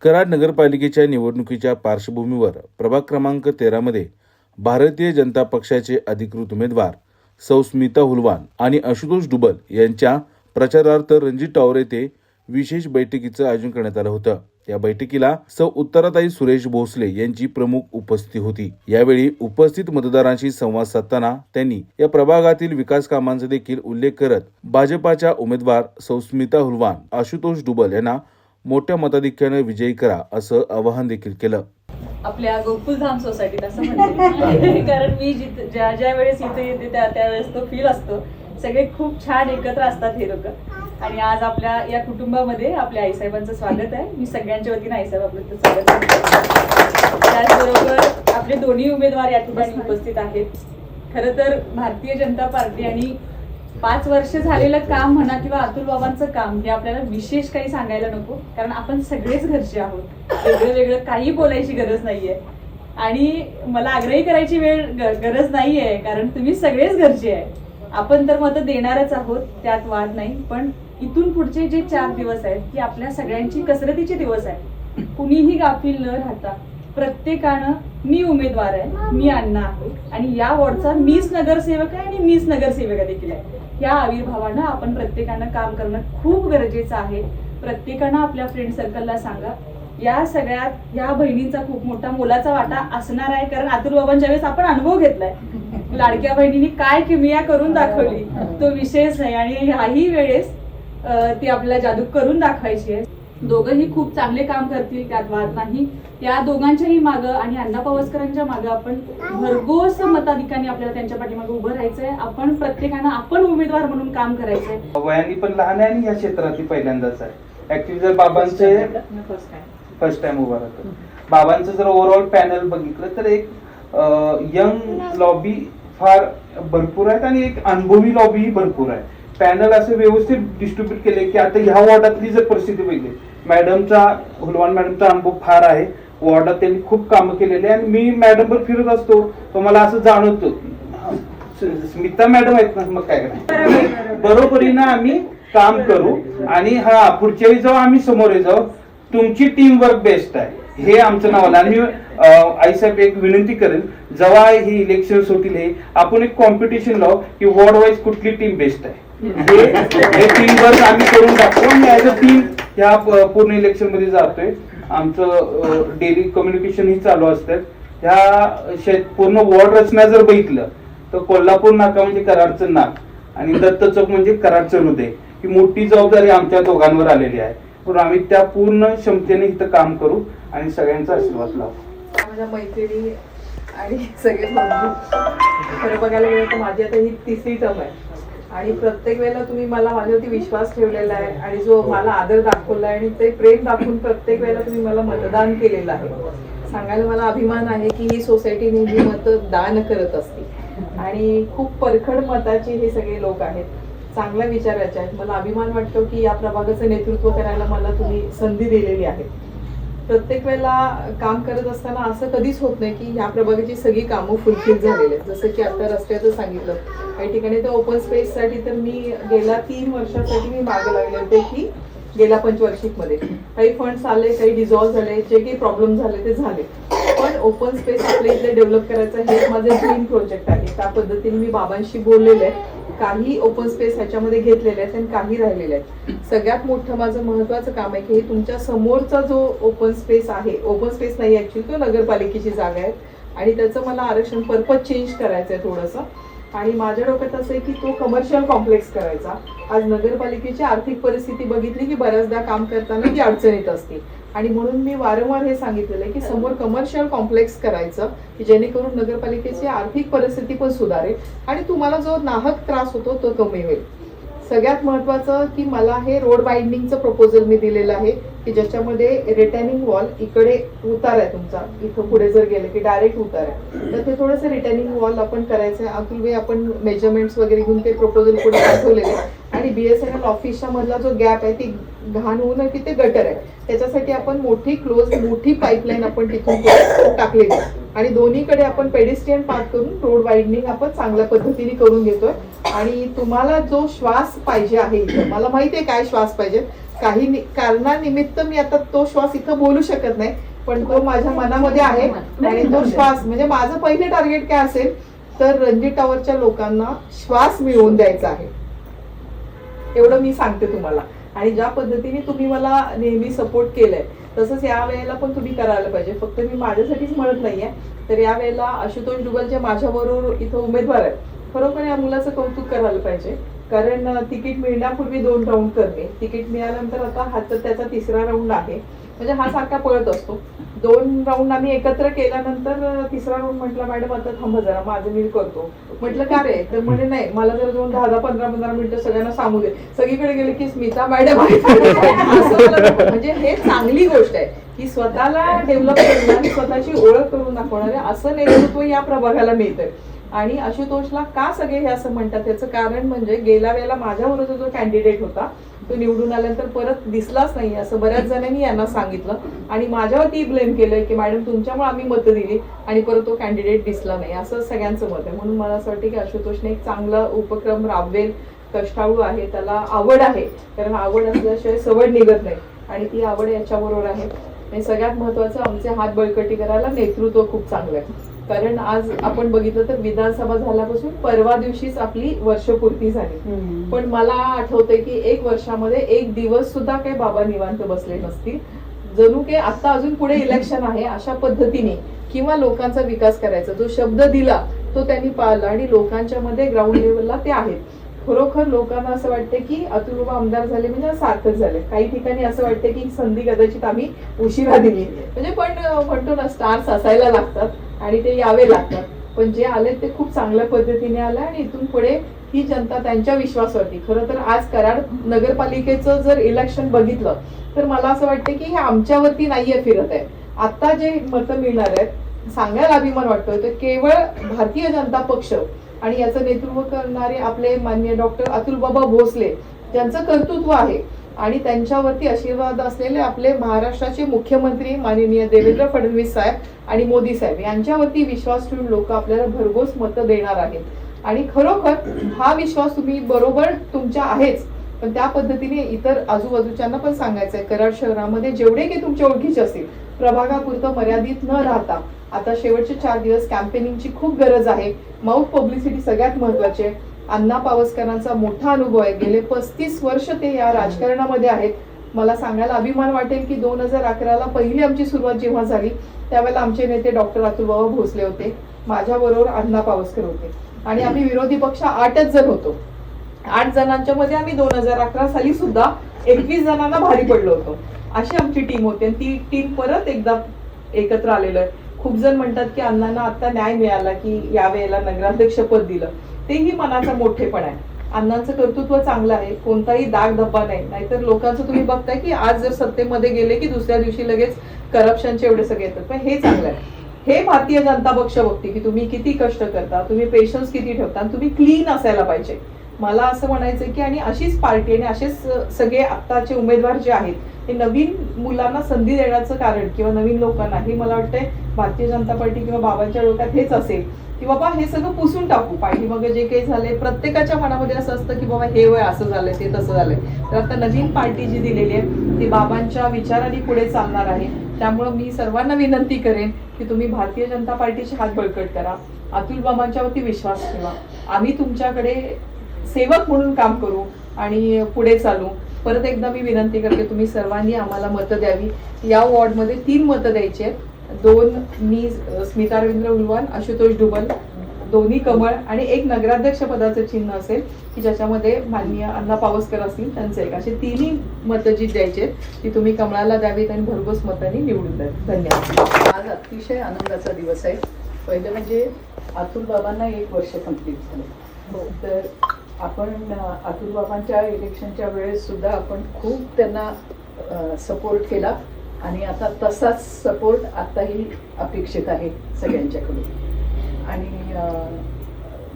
कराड नगरपालिकेच्या निवडणुकीच्या पार्श्वभूमीवर प्रभाग क्रमांक 13 मध्ये भारतीय जनता पक्षाचे अधिकृत उमेदवार सौ स्मिता हुलवान आणि आशुतोष डुबल यांच्या प्रचारार्थ रणजित टॉवर येथे विशेष बैठकीचं आयोजन करण्यात आलं होतं। या बैठकीला सौ उत्तराताई सुरेश भोसले यांची प्रमुख उपस्थिती होती। यावेळी उपस्थित मतदारांशी संवाद साधताना त्यांनी या प्रभागातील विकास कामांचा देखील उल्लेख करत भाजपाच्या उमेदवार सौ स्मिता हुलवान, आशुतोष डुबल यांना मोठ्या मताधिक्याने विजयी करा असं आवाहन देखील केलं। आपल्या गोकुलधाम सोसायटीत असं म्हणते कारण मी ज्या वेळेस इथे येते त्यावेळेस तो फील असतो। सगळे खूप छान एकत्र असतात हे लोक आणि आज आपल्या या कुटुंबामध्ये आपल्या आईसाहेबांचं स्वागत आहे। मी सगळ्यांच्या वतीने आईसाहेब आपलं स्वागत करते। त्याचबरोबर आपले दोन्ही उमेदवार या ठिकाणी उपस्थित आहेत। खरं तर भारतीय जनता पार्टी आणि 5 वर्ष झालेलं काम म्हणा किंवा अतुल बाबांचं काम हे आपल्याला विशेष काही सांगायला नको, कारण आपण सगळेच घरचे आहोत। वेगळं वेगळं काही बोलायची गरज नाहीये आणि मला आग्रही करायची गरज नाहीये, कारण तुम्ही सगळेच घरचे आहे। आपण तर मत देणारच आहोत, त्यात वाद नाही। पण इथून पुढचे जे 4 दिवस आहेत की आपल्या सगळ्यांची कसरतीचे दिवस आहेत। कुणीही गाफील न राहता प्रत्येकानं मी उमेदवार आहे, मी अण्णा आहे आणि या वॉर्डचा मीच नगरसेवक आहे आणि मीच नगरसेविका देखील आहे, या आविर्भावानं आपण प्रत्येकानं काम करणं खूप गरजेचं आहे। प्रत्येकानं आपल्या फ्रेंड सर्कलला सांगा, या सगळ्यात या बहिणींचा खूप मोठा मोलाचा वाटा असणार आहे, कारण अतुल बाबांच्या वेळेस आपण अनुभव घेतलाय। लाडक्या बहिणींनी काय किमया करून दाखवली तो विषयच नाही आणि ह्याही वेळेस ती आपल्याला जादू करून दाखवायची आहे। दोघंही खूप चांगले काम करतील, त्यात वाद नाही। या दोघांच्याही मागं आणि अण्णा पवसकरांच्या मागं आपण भरघोस मताधिकाने आपल्याला त्यांच्या पाठीमागे उभं राहायचंय। आपण प्रत्येकानं आपण उमेदवार म्हणून काम करायचंय। वयाने पण लहान आहे आणि या क्षेत्रात पहिल्यांदाच आहे। ऍक्च्युअली जर बाबांचे फर्स्ट टाइम उभा राहतो, बाबांचं जर ओव्हरऑल पॅनल बघितलं तर एक यंग लॉबी फार भरपूर आहेत आणि एक अनुभवी लॉबी भरपूर आहे। पॅनल असं व्यवस्थित डिस्ट्रीब्यूट केले की आता ह्या वॉर्डातली जर परिस्थिती बघितली, मॅडमचा हुलवान मॅडमचा अनुभव फार आहे। वॉर्डात त्यांनी खूप कामं केलेली आणि मी मॅडमवर फिरत असतो तो मला असं जाणवतो स्मिता मॅडम आहेत ना, मग काय करायचं बरोबरीनं आम्ही काम करू आणि हा पुढच्या वेळी जाऊ आम्ही समोर जाऊ। तुमची टीम वर्क बेस्ट आहे हे आमचं नाव आलं आणि आईसाहेब एक विनंती करेन, जेव्हा ही इलेक्शन होतील हे आपण एक कॉम्पिटिशन लावू की वॉर्ड वाईज कुठली टीम बेस्ट आहे, हे टीम वर्क आम्ही करून टाकू आणि ऍज अ टीम ह्या पूर्ण इलेक्शन मध्ये जातोय। आमचं डेली कम्युनिकेशन ही चालू असतात। ह्या पूर्ण वॉर्ड रचना जर बघितलं तर कोल्हापूर नाका म्हणजे कराडचं नाक आणि दत्त चौक म्हणजे कराडचं हृदय, ही मोठी जबाबदारी आमच्या दोघांवर आलेली आहे। पण आम्ही त्या पूर्ण क्षमतेने इथं काम करू आणि सगळ्यांचा आशीर्वाद लावू। माझ्या मैत्रिणी आणि सगळे खरं बघायला गेलं तर माझी आता ही 3री टर्म आहे आणि प्रत्येक वेळेला तुम्ही मला माझ्यावरती विश्वास ठेवलेला आहे आणि जो मला आदर दाखवला आहे आणि ते प्रेम दाखवून प्रत्येक वेळेला तुम्ही मला मतदान केलेलं आहे। सांगायला मला अभिमान आहे की ही सोसायटी नेहमी मतदान करत असते आणि खूप परखड मताचे हे सगळे लोक आहेत, चांगल्या विचाराचे आहेत। मला अभिमान वाटतो की या प्रभागाचं नेतृत्व करायला मला तुम्ही संधी दिलेली आहे। प्रत्येक वेळेला काम करत असताना असं कधीच होत नाही की ह्या प्रभागाची सगळी कामं फुलफिल झालेली आहेत। जसं की आता रस्त्याचं सांगितलं, काही ठिकाणी तर ओपन स्पेससाठी तर मी गेल्या 3 वर्षासाठी मी मागे लागले होते की गेल्या पंचवार्षिकमध्ये काही फंड्स आले, काही डिझॉल्व्ह झाले, जे काही प्रॉब्लेम झाले ते झाले, पण ओपन स्पेस आपल्या इथे डेव्हलप करायचं हे माझं ड्रीम प्रोजेक्ट आहे। त्या पद्धतीने मी बाबांशी बोललेले आहे, काही ओपन स्पेस ह्याच्यामध्ये घेतलेले आहेत आणि काही राहिलेले आहेत। सगळ्यात मोठं माझं महत्त्वाचं काम आहे की हे तुमच्या समोरचा जो ओपन स्पेस आहे, ओपन स्पेस नाही ऍक्च्युअली तो नगरपालिकेची जागा आहे आणि त्याचं मला आरक्षण पर्पज चेंज करायचं आहे थोडंसं आणि माझ्या डोक्यात असं आहे की तो कमर्शियल कॉम्प्लेक्स करायचा। आज नगरपालिकेची आर्थिक परिस्थिती बघितली की बऱ्याचदा काम करताना ती अडचणीत असते आणि म्हणून मी वारंवार हे सांगितलेलं आहे की समोर कमर्शियल कॉम्प्लेक्स करायचं की जेणेकरून नगरपालिकेची आर्थिक परिस्थिती पण सुधारेल आणि तुम्हाला जो नाहक त्रास होतो तो कमी होईल। सगळ्यात महत्त्वाचं की मला हे रोड वाइंडिंगचं प्रपोजल मी दिलेलं आहे की ज्याच्यामध्ये रिटर्निंग वॉल इकडे उतार आहे तुमचा, इथं पुढे जर गेलं की डायरेक्ट उतार आहे, तर ते थोडंसं रिटर्निंग वॉल आपण करायचं आहे। अतुल भाई आपण मेजरमेंट्स वगैरे घेऊन ते प्रपोजल पुढे पाठवलेले आणि BSNL ऑफिसच्या मधला जो गॅप आहे ती घाण होऊ नये की ते गटर आहे, त्याच्यासाठी आपण मोठी पाईपलाईन आपण तिथून टाकलेली आहे। आणि दोन्हीकडे आपण पेडेस्ट्रियन पार्क करून रोड वाईडनिंग आपण चांगल्या पद्धतीने करून घेतोय. आणि तुम्हाला जो श्वास पाहिजे आहे इथं, मला माहिती आहे काय श्वास पाहिजे, काही कारणानिमित्त मी आता तो श्वास इथं बोलू शकत नाही, पण तो माझ्या मनामध्ये आहे. आणि तो श्वास म्हणजे माझं पहिले टार्गेट काय असेल तर रणजित टॉवरच्या लोकांना श्वास मिळवून द्यायचा आहे, एवढं मी सांगते तुम्हाला. आणि ज्या पद्धतीने तुम्ही मला नेहमी सपोर्ट केलंय तसंच या वेळेला पण तुम्ही करायला पाहिजे. फक्त मी माझ्यासाठीच म्हणत नाहीये, तर या वेळेला आशुतोष डुबल जे माझ्याबरोबर इथं उमेदवार आहेत, खरोखर या मुलाचं कौतुक करायला पाहिजे. कारण तिकीट मिळण्यापूर्वी 2 राऊंड करणे, तिकीट मिळाल्यानंतर आता हा तर त्याचा 3रा राऊंड आहे. म्हणजे हा सारखा पळत असतो. 2 राऊंड आम्ही एकत्र केल्यानंतर 3रा राऊंड म्हटलं मॅडम आता थांबा जरा, माझं मी करतो. म्हटलं का रे, तर म्हणजे नाही मला जर 10-15 मिनिटं सगळ्यांना सांगू दे. सगळीकडे गेले की स्मिता मॅडम म्हणजे हे चांगली गोष्ट आहे की स्वतःला डेव्हलप करणं, स्वतःची ओळख करून दाखवणारे असं नेतृत्व या प्रभागाला मिळतंय. आणि आशुतोषला का सगळे हे असं म्हणतात याचं कारण म्हणजे गेल्या वेळेला माझ्याबरोबर जो कॅन्डिडेट होता तो निवडून आल्यानंतर परत दिसलाच नाही असं बऱ्याच जणांनी यांना सांगितलं. आणि माझ्यावरती ब्लेम केलंय की मॅडम तुमच्यामुळे आम्ही मतं दिली आणि परत तो कॅन्डिडेट दिसला नाही, असं सगळ्यांचं मत आहे. म्हणून मला असं वाटतं की आशुतोषने एक चांगला उपक्रम राबवेल. कष्टाळू आहे, त्याला आवड आहे, कारण आवड असल्याशिवाय सवड निघत नाही आणि ती आवड याच्याबरोबर आहे. आणि सगळ्यात महत्वाचं आमचे हात बळकटी करायला नेतृत्व खूप चांगलं आहे. कारण आज आपण बघितलं तर विधानसभा झाल्यापासून परवा दिवशीच आपली वर्षपूर्ती झाली, पण मला आठवतंय की 1 वर्षामध्ये 1 दिवस सुद्धा काही बाबा निवांत बसले नसतील. जणू काही आता अजून पुढे इलेक्शन आहे अशा पद्धतीने किंवा लोकांचा विकास करायचा जो शब्द दिला तो त्यांनी पाळला आणि लोकांच्या मध्ये ग्राउंड लेवलला ते आहेत. खरोखर लोकांना असं वाटतं की अतुल बाबा आमदार झाले म्हणजे सार्थक झाले. काही ठिकाणी असं वाटतं की संधी कदाचित आम्ही उशिरा दिली, म्हणजे पण म्हणतो ना स्टार्स असायला लागतात आणि ते यावे लागतात. पण जे आले ते खूप चांगल्या पद्धतीने आले आणि इथून पुढे ही जनता त्यांच्या विश्वासावरती. खरं तर आज कराड नगरपालिकेचं जर इलेक्शन बघितलं तर मला असं वाटतं की हे आमच्यावरती नाहीये फिरत आहे. आता जे मतं मिळणार आहेत सांगायला अभिमान वाटतोय तर केवळ भारतीय जनता पक्ष आणि याचं नेतृत्व करणारे आपले माननीय डॉक्टर अतुल बाबा भोसले ज्यांचं कर्तृत्व आहे आणि त्यांच्यावरती आशीर्वाद असलेले आपले महाराष्ट्राचे मुख्यमंत्री माननीय देवेंद्र फडणवीस साहेब आणि मोदी साहेब यांच्यावरती विश्वास ठेवून लोक आपल्याला भरघोस मतं देणार आहेत. आणि खरोखर हा विश्वास तुम्ही बरोबर तुमच्या आहेच, पण त्या पद्धतीने इतर आजूबाजूच्यांना पण सांगायचं आहे. कराड शहरामध्ये जेवढे काही तुमच्या ओळखीचे असतील प्रभागापुरतं मर्यादित न राहता आता शेवटचे 4 दिवस कॅम्पेनिंगची खूप गरज आहे. माउथ पब्लिसिटी सगळ्यात महत्वाची आहे. अण्णा पावसकरांचा मोठा अनुभव आहे, गेले 35 वर्ष ते या राजकारणामध्ये आहेत. मला सांगायला अभिमान वाटेल की 2011ला पहिली आमची सुरुवात जेव्हा झाली त्यावेळेला आमचे नेते डॉक्टर अतुल बाबा भोसले होते, माझ्याबरोबर अण्णा पावसकर होते आणि आम्ही विरोधी पक्ष 8च जण होतो. 8 जणांच्या मध्ये आम्ही 2011 साली सुद्धा 21 जणांना भारी पडलो होतो. अशी आमची टीम होती आणि ती टीम परत एकदा एकत्र आलेलो आहे. खूप जण म्हणतात की अण्णांना आता न्याय मिळाला की यावेळेला नगराध्यक्ष पद दिलं, तेही मनाचा मोठेपण आहे. अण्णांचं कर्तृत्व चांगलं आहे, कोणताही दाग धब्बा नाही. नाहीतर लोकांचं तुम्ही बघताय की आज जर सत्तेमध्ये गेले की दुसऱ्या दिवशी लगेच करप्शनचे एवढे सगळे येतात, पण हे चांगलं आहे. हे भारतीय जनता पक्ष बघते की तुम्ही किती कष्ट करता, तुम्ही पेशन्स किती ठेवता, तुम्ही क्लीन असायला पाहिजे. मला असं म्हणायचं की आणि अशीच पार्टी आणि असेच सगळे आत्ताचे उमेदवार जे आहेत हे नवीन मुलांना संधी देण्याचं कारण किंवा नवीन लोकांना हे मला वाटतंय भारतीय जनता पार्टी किंवा बाबांच्या डोक्यात हेच असेल की बाबा हे सगळं पुसून टाकू. पाहिजे मग जे काही झाले प्रत्येकाच्या मनामध्ये असं असतं की बाबा हे वय असं झालंय ते तसं झालंय. तर आता नवीन पार्टी जी दिलेली आहे ती बाबांच्या विचारांनी पुढे चालणार आहे. त्यामुळं मी सर्वांना विनंती करेन की तुम्ही भारतीय जनता पार्टीचे हात बळकट करा, अतुल बाबांच्यावरती विश्वास ठेवा. आम्ही तुमच्याकडे सेवक म्हणून काम करू आणि पुढे चालू. परत एकदा मी विनंती करते तुम्ही सर्वांनी आम्हाला मतं द्यावी. या वॉर्डमध्ये 3 मतं द्यायची आहेत. 2 मी स्मिता रवींद्र हुलवान, आशुतोष डुबल, दोन्ही कमळ आणि 1 नगराध्यक्ष पदाचं चिन्ह असेल की ज्याच्यामध्ये माननीय अण्णा पावसकर असतील त्यांचं एक. असे 3ही मतं जी द्यायची आहेत ती तुम्ही कमळाला द्यावीत आणि भरघोस मतांनी निवडून द्यावीत. धन्यवाद. आज अतिशय आनंदाचा दिवस आहे. पहिलं म्हणजे अतुल बाबांना 1 वर्ष कंप्लीट झालं. तर आपण अतुल बाबांच्या इलेक्शनच्या वेळेस सुद्धा आपण खूप त्यांना सपोर्ट केला आणि आता तसाच सपोर्ट आताही अपेक्षित आहे सगळ्यांच्याकडून. आणि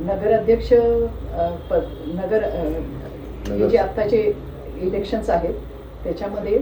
नगराध्यक्ष जे आत्ताचे इलेक्शन्स आहेत त्याच्यामध्ये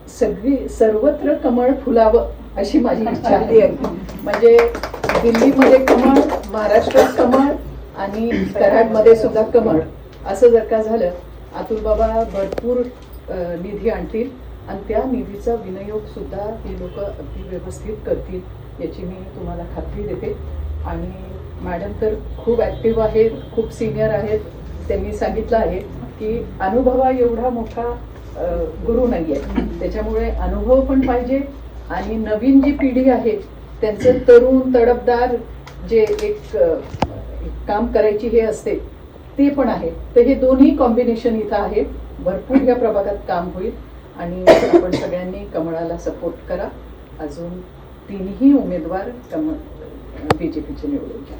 सर्वत्र कमळ फुलावं अशी माझी इच्छा आहे. म्हणजे दिल्लीमध्ये कमळ, महाराष्ट्रात कमळ आणि कराडमध्ये सुद्धा कमळ असं जर का झालं, अतुल बाबा भरपूर निधी आणतील आणि त्या निधीचा विनियोग सुद्धा ही लोक अगदी व्यवस्थित करतील याची मी तुम्हाला खात्री देते. आणि मॅडम तर खूप ॲक्टिव्ह आहेत, खूप सिनियर आहेत. त्यांनी सांगितलं आहे की अनुभवा एवढा मोठा गुरु नाही आहे, त्याच्यामुळे अनुभव पण पाहिजे आणि नवीन जी पिढी आहे त्यांचं तरुण तडफदार जे एक काम करायची हे असते ते पण आहे. तर हे दोन्ही कॉम्बिनेशन इथं आहे. भरपूर या प्रभागात काम होईल आणि आपण सगळ्यांनी कमळाला सपोर्ट करा. अजून तिन्ही उमेदवार BJPचे निवडून घ्या.